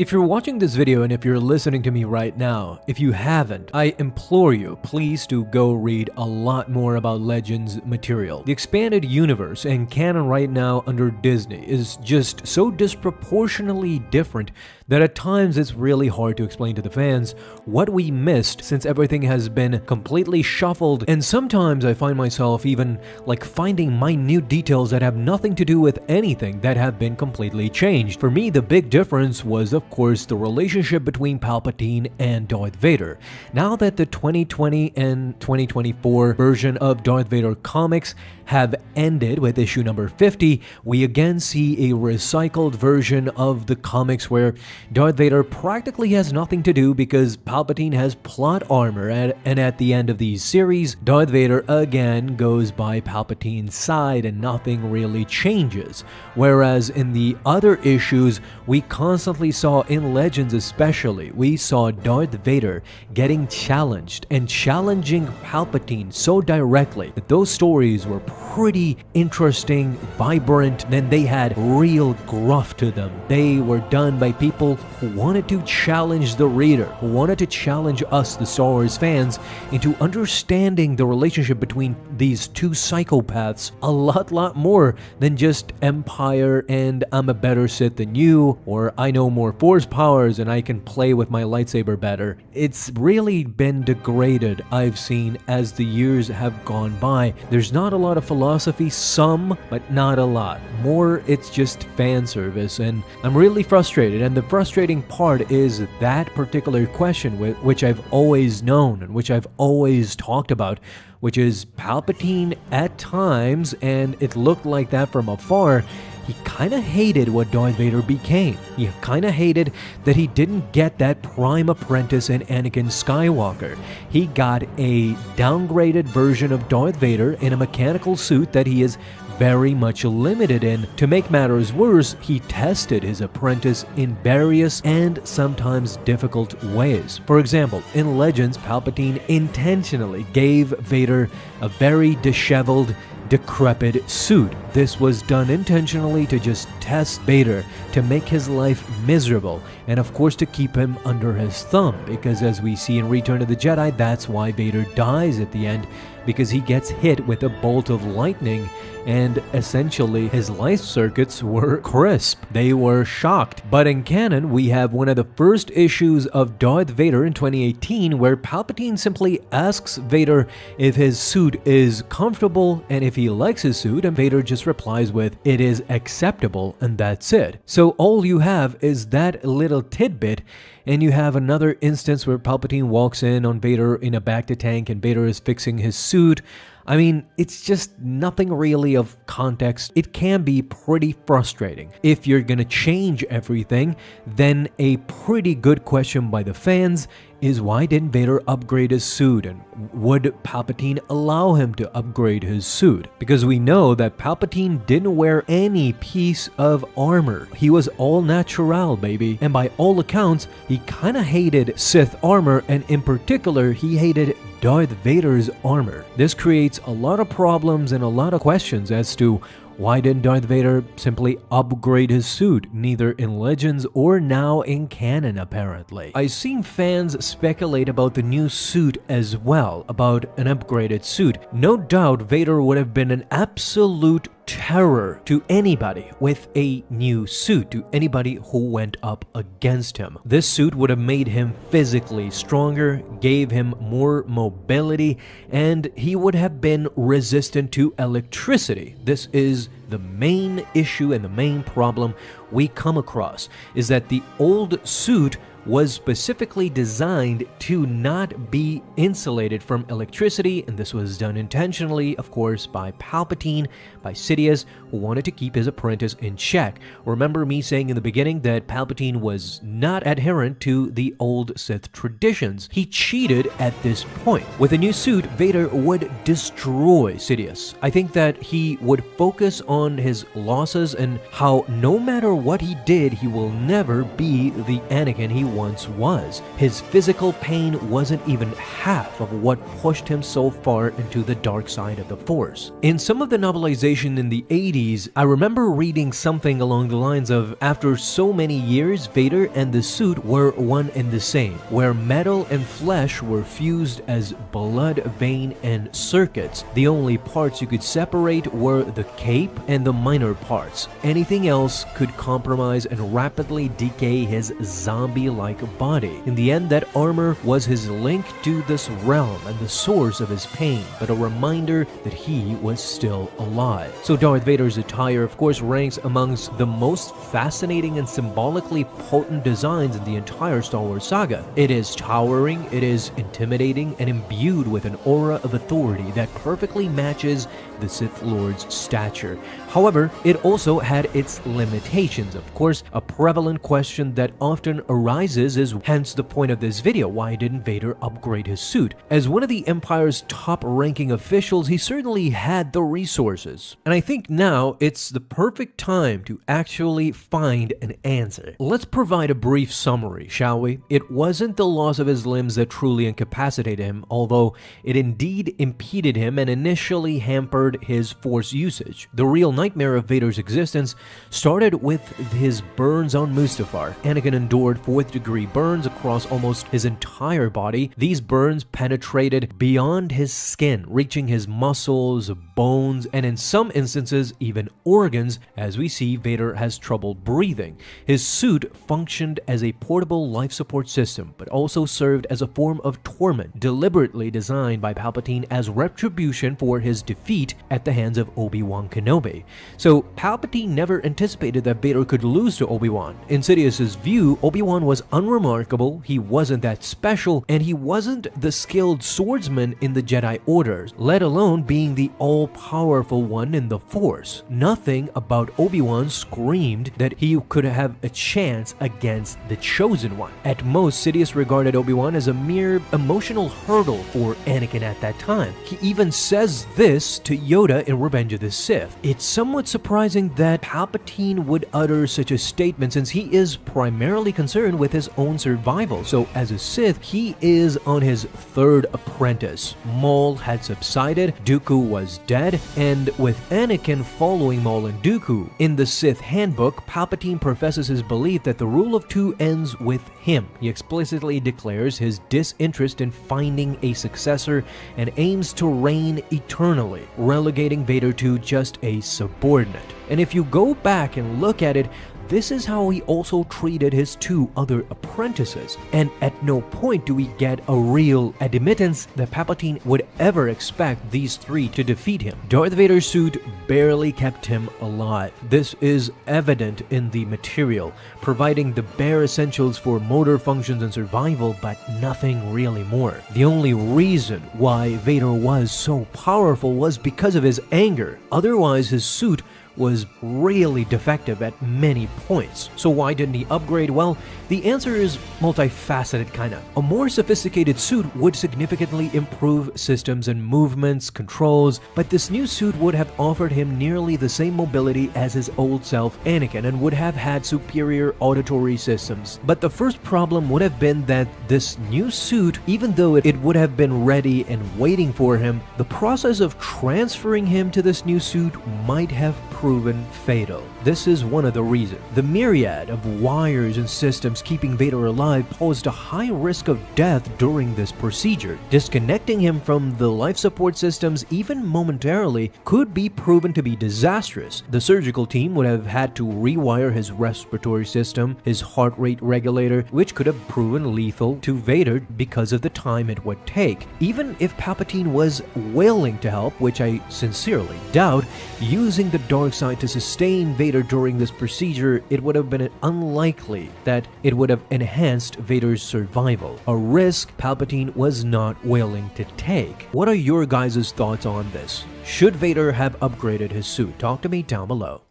If you're watching this video and if you're listening to me right now, if you haven't, I implore you, please to go read a lot more about Legends material. The expanded universe and canon right now under Disney is just so disproportionately different that at times it's really hard to explain to the fans what we missed since everything has been completely shuffled, and sometimes I find myself even like finding minute details that have nothing to do with anything that have been completely changed. For me, the big difference was, of course, the relationship between Palpatine and Darth Vader. Now that the 2020 and 2024 version of Darth Vader comics have ended with issue number 50, we again see a recycled version of the comics where Darth Vader practically has nothing to do because Palpatine has plot armor, and at the end of these series, Darth Vader again goes by Palpatine's side and nothing really changes. Whereas in the other issues, we constantly saw, in Legends especially, we saw Darth Vader getting challenged and challenging Palpatine so directly that those stories were pretty interesting, vibrant, and they had real gruff to them. They were done by people who wanted to challenge the reader, who wanted to challenge us, the Star Wars fans, into understanding the relationship between these two psychopaths a lot more than just Empire and I'm a better Sith than you, or I know more Force powers and I can play with my lightsaber better. It's really been degraded, I've seen, as the years have gone by. There's not a lot of philosophy, some, but not a lot. More, it's just fan service, and I'm really frustrated. And the frustrating part is that particular question, which I've always known and which I've always talked about, which is Palpatine at times, and it looked like that from afar, he kind of hated what Darth Vader became. He kind of hated that he didn't get that prime apprentice in Anakin Skywalker. He got a downgraded version of Darth Vader in a mechanical suit that he is very much limited in. To make matters worse, he tested his apprentice in various and sometimes difficult ways. For example, in Legends, Palpatine intentionally gave Vader a very disheveled, decrepit suit. This was done intentionally to just test Vader, to make his life miserable, and of course to keep him under his thumb, because as we see in Return of the Jedi, that's why Vader dies at the end, because he gets hit with a bolt of lightning and essentially his life circuits were crisp. They were shocked. But in canon, we have one of the first issues of Darth Vader in 2018 where Palpatine simply asks Vader if his suit is comfortable and if he likes his suit, and Vader just replies with, "It is acceptable," and that's it. So all you have is that little tidbit, and you have another instance where Palpatine walks in on Vader in a bacta tank and Vader is fixing his suit. I mean, it's just nothing really of context. It can be pretty frustrating. If you're gonna change everything, then a pretty good question by the fans is why didn't Vader upgrade his suit, and would Palpatine allow him to upgrade his suit? Because we know that Palpatine didn't wear any piece of armor. He was all natural, baby. And by all accounts, he kinda hated Sith armor, and in particular, he hated Darth Vader's armor. This creates a lot of problems and a lot of questions as to why didn't Darth Vader simply upgrade his suit, neither in Legends or now in canon apparently. I've seen fans speculate about the new suit as well, about an upgraded suit. No doubt Vader would have been an absolute terror to anybody with a new suit, to anybody who went up against him. This suit would have made him physically stronger, gave him more mobility, and he would have been resistant to electricity. This is the main issue and the main problem we come across, is that the old suit was specifically designed to not be insulated from electricity, and this was done intentionally, of course, by Palpatine, by Sidious, who wanted to keep his apprentice in check. Remember me saying in the beginning that Palpatine was not adherent to the old Sith traditions. He cheated at this point. With a new suit, Vader would destroy Sidious. I think that he would focus on on his losses and how no matter what he did, he will never be the Anakin he once was. His physical pain wasn't even half of what pushed him so far into the dark side of the Force. In some of the novelization in the 80s, I remember reading something along the lines of, after so many years, Vader and the suit were one and the same, where metal and flesh were fused as blood, vein, and circuits. The only parts you could separate were the cape and the minor parts. Anything else could compromise and rapidly decay his zombie-like body. In the end, that armor was his link to this realm and the source of his pain, but a reminder that he was still alive. So Darth Vader's attire, of course, ranks amongst the most fascinating and symbolically potent designs in the entire Star Wars saga. It is towering, it is intimidating, and imbued with an aura of authority that perfectly matches the Sith Lord's stature. However, it also had its limitations. Of course, a prevalent question that often arises is hence the point of this video: why didn't Vader upgrade his suit? As one of the Empire's top-ranking officials, he certainly had the resources. And I think now it's the perfect time to actually find an answer. Let's provide a brief summary, shall we? It wasn't the loss of his limbs that truly incapacitated him, although it indeed impeded him and initially hampered his Force usage. The real nightmare of Vader's existence started with his burns on Mustafar. Anakin endured fourth-degree burns across almost his entire body. These burns penetrated beyond his skin, reaching his muscles, bones, and in some instances even organs. As we see, Vader has trouble breathing. His suit functioned as a portable life support system, but also served as a form of torment, deliberately designed by Palpatine as retribution for his defeat at the hands of Obi-Wan Kenobi. So Palpatine never anticipated that Vader could lose to Obi-Wan. In Sidious's view, Obi-Wan was unremarkable, he wasn't that special, and he wasn't the skilled swordsman in the Jedi Order, let alone being the all-powerful one in the Force. Nothing about Obi-Wan screamed that he could have a chance against the Chosen One. At most, Sidious regarded Obi-Wan as a mere emotional hurdle for Anakin at that time. He even says this to Yoda in Revenge of the Sith. It's somewhat surprising that Palpatine would utter such a statement, since he is primarily concerned with his own survival. So as a Sith, he is on his third apprentice. Maul had subsided, Dooku was dead, and with Anakin following Maul and Dooku. In the Sith Handbook, Palpatine professes his belief that the rule of two ends with him. He explicitly declares his disinterest in finding a successor and aims to reign eternally, relegating Vader to just a subordinate. And if you go back and look at it, this is how he also treated his two other apprentices, and at no point do we get a real admittance that Palpatine would ever expect these three to defeat him. Darth Vader's suit barely kept him alive. This is evident in the material, providing the bare essentials for motor functions and survival, but nothing really more. The only reason why Vader was so powerful was because of his anger. Otherwise, his suit was really defective at many points. So why didn't he upgrade? Well, the answer is multifaceted kinda. A more sophisticated suit would significantly improve systems and movements, controls, but this new suit would have offered him nearly the same mobility as his old self Anakin and would have had superior auditory systems. But the first problem would have been that this new suit, even though it would have been ready and waiting for him, the process of transferring him to this new suit might have proven fatal. This is one of the reasons. The myriad of wires and systems keeping Vader alive posed a high risk of death during this procedure. Disconnecting him from the life support systems, even momentarily, could be proven to be disastrous. The surgical team would have had to rewire his respiratory system, his heart rate regulator, which could have proven lethal to Vader because of the time it would take. Even if Palpatine was willing to help, which I sincerely doubt, using the dark side to sustain Vader during this procedure, it would have been unlikely that it would have enhanced Vader's survival, a risk Palpatine was not willing to take. What are your guys' thoughts on this? Should Vader have upgraded his suit? Talk to me down below.